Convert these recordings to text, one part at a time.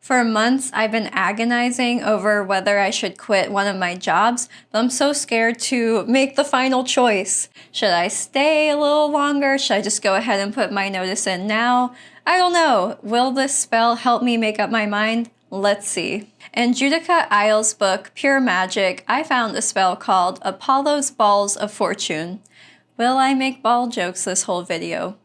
For months, I've been agonizing over whether I should quit one of my jobs, but I'm so scared to make the final choice. Should I stay a little longer? Should I just go ahead and put my notice in now? I don't know. Will this spell help me make up my mind? Let's see. In Judica Isle's book, Pure Magic, I found a spell called Apollo's Balls of Fortune. Will I make ball jokes this whole video?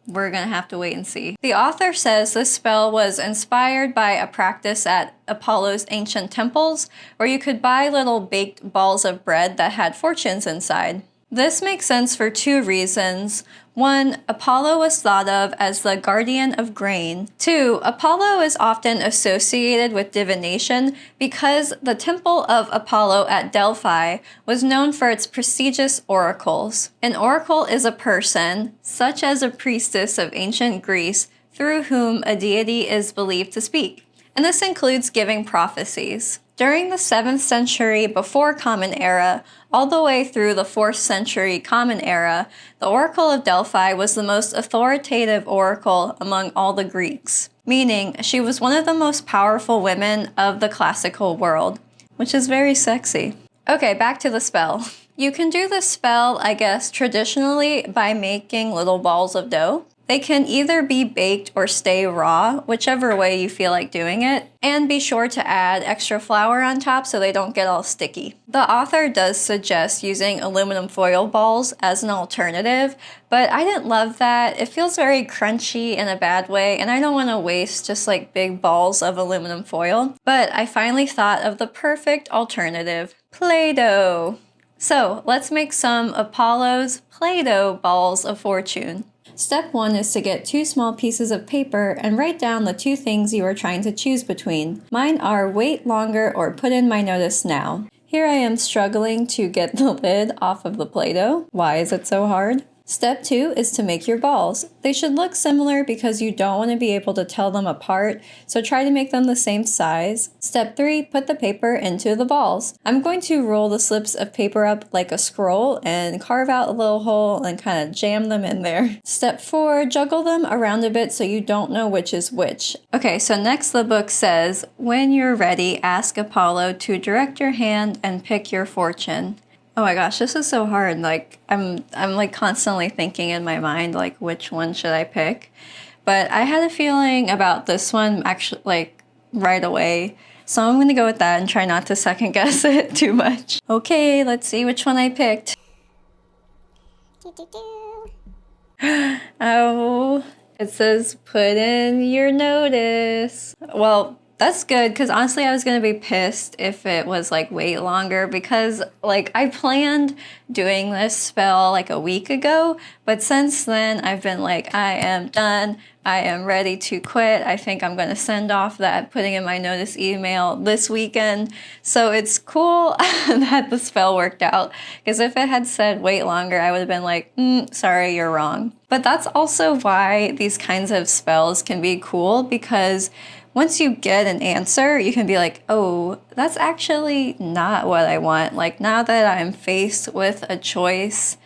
We're gonna have to wait and see. The author says this spell was inspired by a practice at Apollo's ancient temples, where you could buy little baked balls of bread that had fortunes inside. This makes sense for two reasons. One, Apollo was thought of as the guardian of grain. Two, Apollo is often associated with divination because the temple of Apollo at Delphi was known for its prestigious oracles. An oracle is a person, such as a priestess of ancient Greece, through whom a deity is believed to speak. And this includes giving prophecies. During the 7th century before Common Era, all the way through the 4th century Common Era, the Oracle of Delphi was the most authoritative oracle among all the Greeks, meaning she was one of the most powerful women of the classical world, which is very sexy. Okay, back to the spell. You can do this spell, I guess, traditionally by making little balls of dough. They can either be baked or stay raw, whichever way you feel like doing it, and be sure to add extra flour on top so they don't get all sticky. The author does suggest using aluminum foil balls as an alternative, but I didn't love that. It feels very crunchy in a bad way, and I don't want to waste just like big balls of aluminum foil. But I finally thought of the perfect alternative, Play-Doh. So let's make some Apollo's Play-Doh balls of fortune. Step 1 is to get 2 small pieces of paper and write down the 2 things you are trying to choose between. Mine are wait longer or put in my notice now. Here I am struggling to get the lid off of the Play-Doh. Why is it so hard? Step 2 is to make your balls. They should look similar because you don't want to be able to tell them apart, so try to make them the same size. Step 3, put the paper into the balls. I'm going to roll the slips of paper up like a scroll and carve out a little hole and kind of jam them in there. Step 4, juggle them around a bit so you don't know which is which. Okay, so next the book says, when you're ready, ask Apollo to direct your hand and pick your fortune. Oh my gosh, this is so hard. Like I'm like constantly thinking in my mind, like which one should I pick? But I had a feeling about this one actually like right away. So I'm gonna go with that and try not to second guess it too much. Okay, let's see which one I picked. Oh, it says put in your notice. Well, that's good, because honestly I was going to be pissed if it was like wait longer, because like I planned doing this spell like a week ago, but since then I've been like, I am done. I am ready to quit. I think I'm going to send off that putting in my notice email this weekend. So it's cool that the spell worked out, because if it had said wait longer, I would have been like, sorry, you're wrong. But that's also why these kinds of spells can be cool, because once you get an answer, you can be like, oh, that's actually not what I want. Like now that I'm faced with a choice,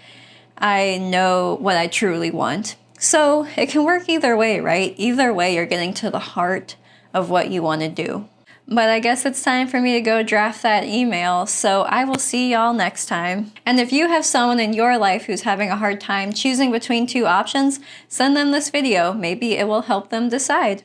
I know what I truly want. So it can work either way, right? Either way, you're getting to the heart of what you want to do. But I guess it's time for me to go draft that email, so I will see y'all next time. And if you have someone in your life who's having a hard time choosing between 2 options, send them this video. Maybe it will help them decide.